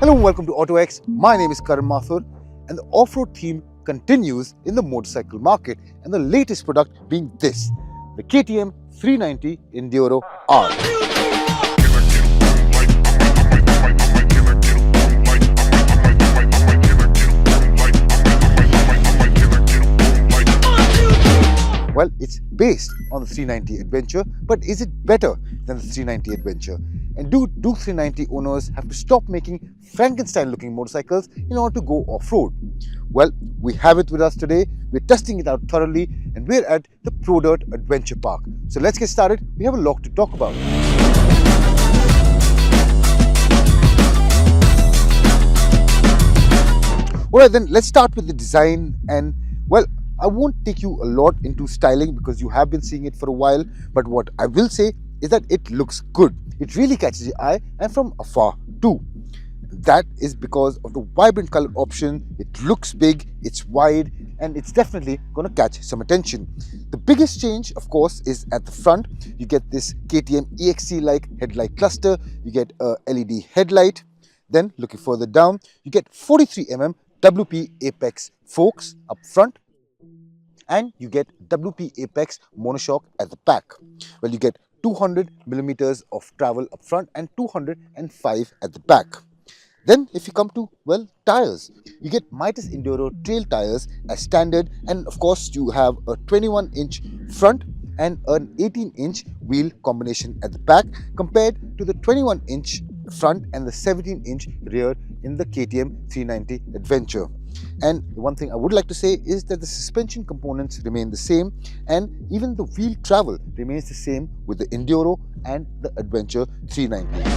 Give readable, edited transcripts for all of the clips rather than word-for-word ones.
Hello and welcome to autoX. My name is Karan Mathur and the off-road theme continues in the motorcycle market, and the latest product being this, the KTM 390 Enduro R. Well, it's based on the 390 Adventure, but is it better than the 390 Adventure? And do 390 owners have to stop making Frankenstein-looking motorcycles in order to go off-road? Well, we have it with us today. We're testing it out thoroughly, and we're at the Pro Dirt Adventure Park. So let's get started. We have a lot to talk about. Alright then, let's start with the design. And well, I won't take you a lot into styling because you have been seeing it for a while, but what I will say is that it looks good. It really catches the eye, and from afar too. That is because of the vibrant color option. It looks big, it's wide, and it's definitely going to catch some attention. The biggest change, of course, is at the front. You get this KTM EXC-like headlight cluster, you get a LED headlight. Then looking further down, you get 43mm WP Apex forks up front, and you get WP Apex monoshock at the back. Well, you get 200mm of travel up front and 205 at the back. Then if you come to, well, tires, you get Midas Enduro trail tires as standard, and of course you have a 21-inch front and an 18-inch wheel combination at the back, compared to the 21-inch front and the 17-inch rear in the KTM 390 Adventure. And one thing I would like to say is that the suspension components remain the same, and even the wheel travel remains the same with the Enduro and the Adventure 390.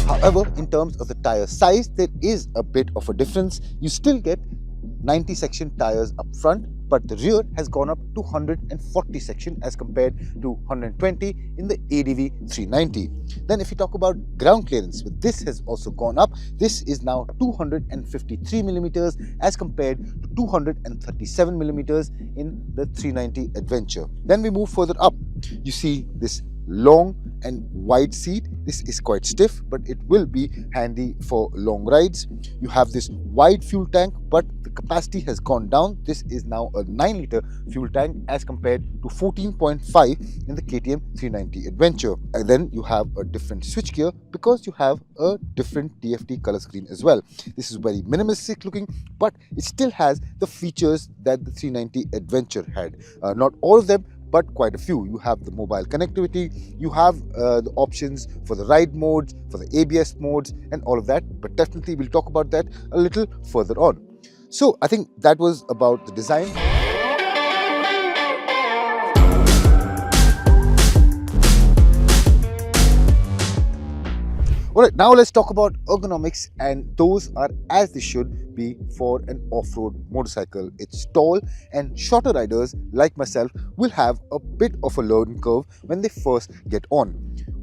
However, in terms of the tire size, there is a bit of a difference. You still get 90 section tires up front, but the rear has gone up to 140 section as compared to 120 in the ADV 390. Then if you talk about ground clearance, this has also gone up. This is now 253mm as compared to 237mm in the 390 Adventure. Then we move further up. You see this long and wide seat. This is quite stiff, but it will be handy for long rides. You have this wide fuel tank, but the capacity has gone down. This is now a 9-liter fuel tank as compared to 14.5 in the KTM 390 Adventure. And then you have a different switchgear because you have a different TFT color screen as well. This is very minimalistic looking, but it still has the features that the 390 Adventure had. Not all of them, but quite a few. You have the mobile connectivity, you have the options for the ride modes, for the ABS modes, and all of that, but definitely we'll talk about that a little further on. So I think that was about the design. Alright, now let's talk about ergonomics, and those are as they should be for an off-road motorcycle. It's tall, and shorter riders like myself will have a bit of a learning curve when they first get on.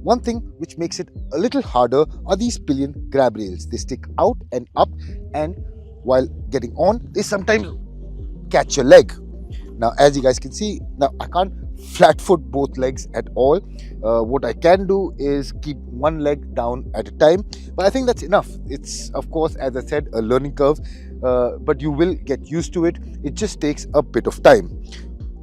One thing which makes it a little harder are these pillion grab rails. They stick out and up, and while getting on, they sometimes catch your leg. Now, as you guys can see, now I can't flat foot both legs at all. What I can do is keep one leg down at a time, but I think that's enough. It's, of course, as I said, a learning curve, but you will get used to it. It just takes a bit of time.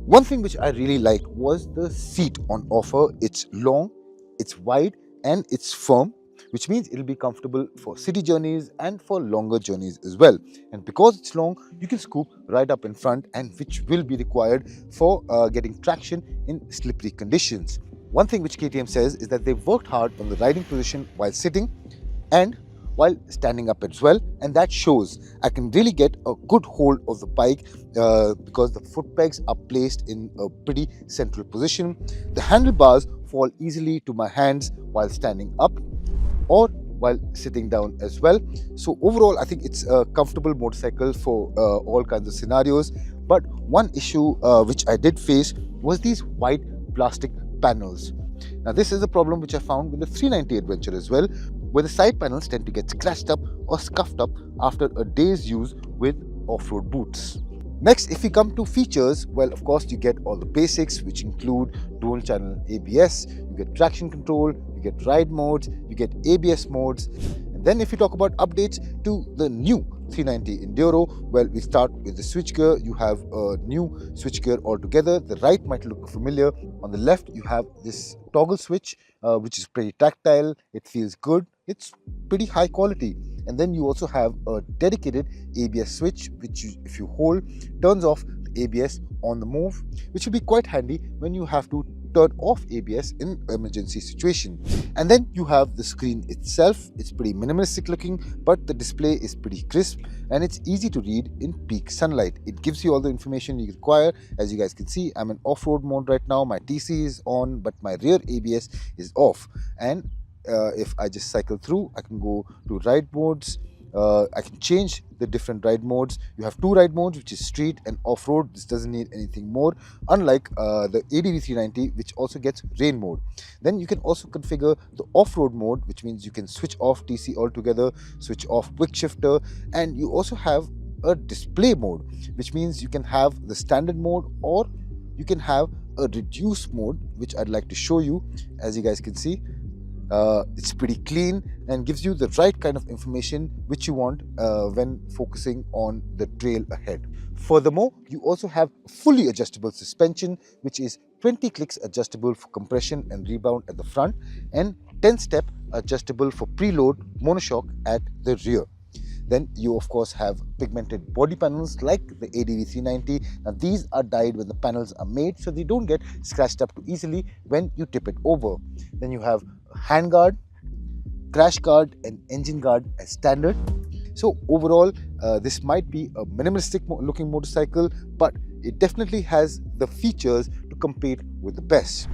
One thing which I really liked was the seat on offer. It's long, it's wide, and it's firm, which means it'll be comfortable for city journeys and for longer journeys as well. And because it's long, you can scoop right up in front, and which will be required for getting traction in slippery conditions. One thing which KTM says is that they've worked hard on the riding position while sitting and while standing up as well, and that shows. I can really get a good hold of the bike because the foot pegs are placed in a pretty central position. The handlebars fall easily to my hands while standing up or while sitting down as well. So overall, I think it's a comfortable motorcycle for all kinds of scenarios. But one issue which I did face was these white plastic panels. Now this is a problem which I found with the 390 Adventure as well, where the side panels tend to get scratched up or scuffed up after a day's use with off-road boots. Next, if we come to features, well, of course, you get all the basics, which include dual channel ABS, you get traction control, you get ride modes, you get ABS modes. And then if you talk about updates to the new 390 Enduro, well, we start with the switchgear. You have a new switchgear altogether. The right might look familiar. On the left, you have this toggle switch, which is pretty tactile. It feels good. It's pretty high quality. And then you also have a dedicated ABS switch, which if you hold, turns off the ABS on the move, which will be quite handy when you have to turn off ABS in emergency situation. And then you have the screen itself. It's pretty minimalistic looking, but the display is pretty crisp and it's easy to read in peak sunlight. It gives you all the information you require. As you guys can see, I'm in off-road mode right now. My TC is on, but my rear ABS is off. And if I just cycle through, I can go to ride modes. I can change the different ride modes. You have two ride modes, which is street and off-road. This doesn't need anything more, unlike the ADV 390, which also gets rain mode. Then you can also configure the off-road mode, which means you can switch off TC altogether, switch off quick shifter, and you also have a display mode, which means you can have the standard mode or you can have a reduced mode, which I'd like to show you. As you guys can see, it's pretty clean and gives you the right kind of information which you want when focusing on the trail ahead. Furthermore, you also have fully adjustable suspension, which is 20 clicks adjustable for compression and rebound at the front and 10-step adjustable for preload monoshock at the rear. Then you of course have pigmented body panels like the ADV 390. Now these are dyed when the panels are made, so they don't get scratched up too easily when you tip it over. Then you have handguard, crash guard and engine guard as standard. So overall, this might be a minimalistic looking motorcycle, but it definitely has the features to compete with the best.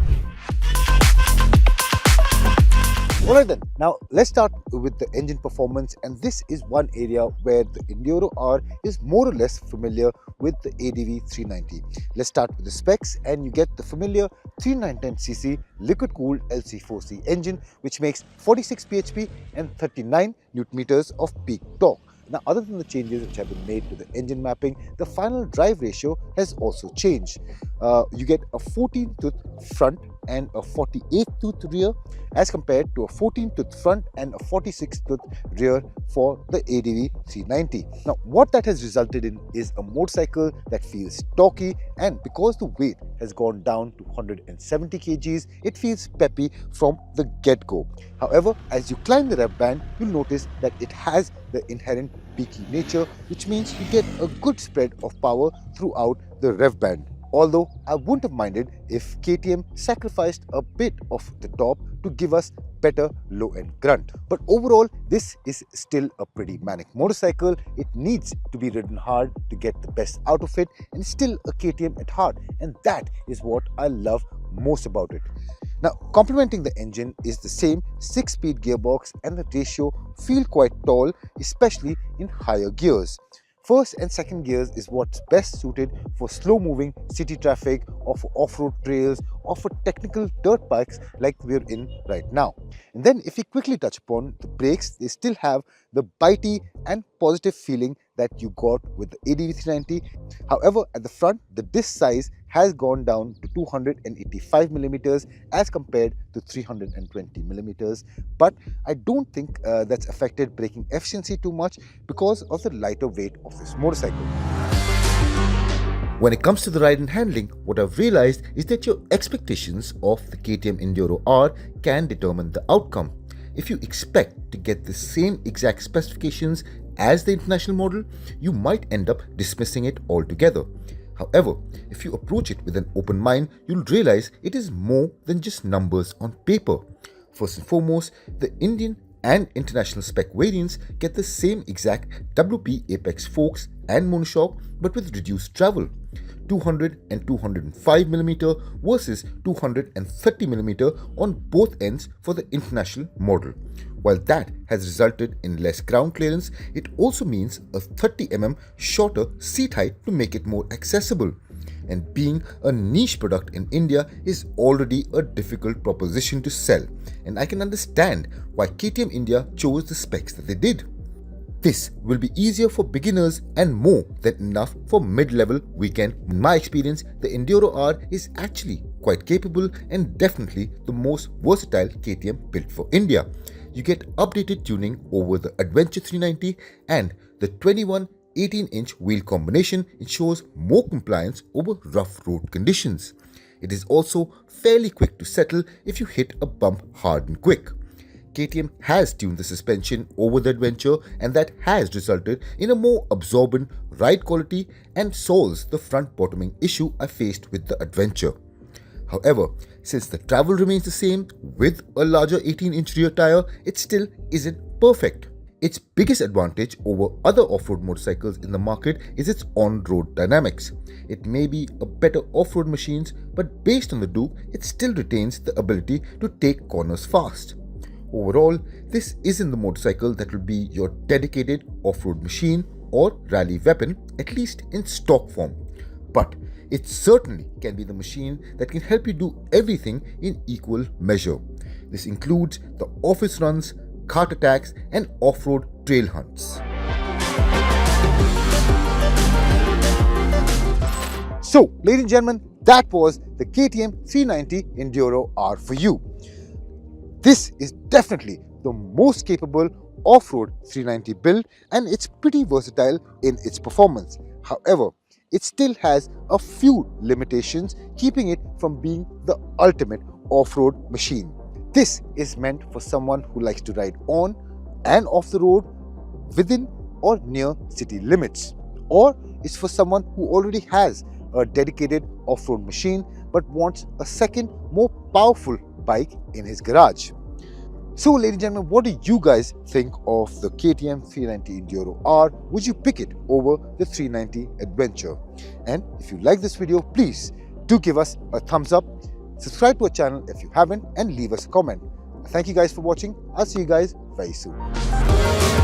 Alright then, now let's start with the engine performance, and this is one area where the Enduro R is more or less familiar with the ADV 390. Let's start with the specs, and you get the familiar 3910cc liquid-cooled LC4C engine, which makes 46 bhp and 39 Nm of peak torque. Now, other than the changes which have been made to the engine mapping, the final drive ratio has also changed. You get a 14-tooth front and a 48-tooth rear as compared to a 14-tooth front and a 46-tooth rear for the ADV 390. Now, what that has resulted in is a motorcycle that feels torquey, and because the weight has gone down to 170 kgs, it feels peppy from the get-go. However, as you climb the rev band, you'll notice that it has the inherent peaky nature, which means you get a good spread of power throughout the rev band. Although I wouldn't have minded if KTM sacrificed a bit of the top to give us better low-end grunt. But overall, this is still a pretty manic motorcycle. It needs to be ridden hard to get the best out of it, and it's still a KTM at heart, and that is what I love most about it. Now, complementing the engine is the same 6-speed gearbox, and the ratio feel quite tall, especially in higher gears. First and second gears is what's best suited for slow-moving city traffic or for off-road trails or for technical dirt bikes like we're in right now. And then if we quickly touch upon the brakes, they still have the bitey and positive feeling that you got with the ADV 390. However, at the front, the disc size has gone down to 285mm as compared to 320mm. But I don't think that's affected braking efficiency too much because of the lighter weight of this motorcycle. When it comes to the ride and handling, what I've realized is that your expectations of the KTM Enduro R can determine the outcome. If you expect to get the same exact specifications as the international model, you might end up dismissing it altogether. However, if you approach it with an open mind, you'll realize it is more than just numbers on paper. First and foremost, the Indian and international spec variants get the same exact WP Apex forks and monoshock, but with reduced travel. 200 and 205mm versus 230mm on both ends for the international model. While that has resulted in less ground clearance, it also means a 30mm shorter seat height to make it more accessible. And being a niche product in India is already a difficult proposition to sell, and I can understand why KTM India chose the specs that they did. This will be easier for beginners and more than enough for mid-level weekend. In my experience, the Enduro R is actually quite capable and definitely the most versatile KTM built for India. You get updated tuning over the Adventure 390 and the 21 18-inch wheel combination ensures more compliance over rough road conditions. It is also fairly quick to settle if you hit a bump hard and quick. KTM has tuned the suspension over the Adventure and that has resulted in a more absorbent ride quality and solves the front bottoming issue I faced with the Adventure. However, since the travel remains the same with a larger 18-inch rear tire, it still isn't perfect. Its biggest advantage over other off-road motorcycles in the market is its on-road dynamics. It may be a better off-road machine, but based on the Duke, it still retains the ability to take corners fast. Overall, this isn't the motorcycle that will be your dedicated off-road machine or rally weapon, at least in stock form. But it certainly can be the machine that can help you do everything in equal measure. This includes the office runs, cart attacks, and off-road trail hunts. So, ladies and gentlemen, that was the KTM 390 Enduro R for you. This is definitely the most capable off-road 390 build and it's pretty versatile in its performance. However, it still has a few limitations, keeping it from being the ultimate off-road machine. This is meant for someone who likes to ride on and off the road within or near city limits, or it's for someone who already has a dedicated off-road machine but wants a second, more powerful bike in his garage. So, ladies and gentlemen, what do you guys think of the KTM 390 Enduro R? Would you pick it over the 390 Adventure? And if you like this video, please do give us a thumbs up, subscribe to our channel if you haven't, and leave us a comment. Thank you guys for watching. I'll see you guys very soon.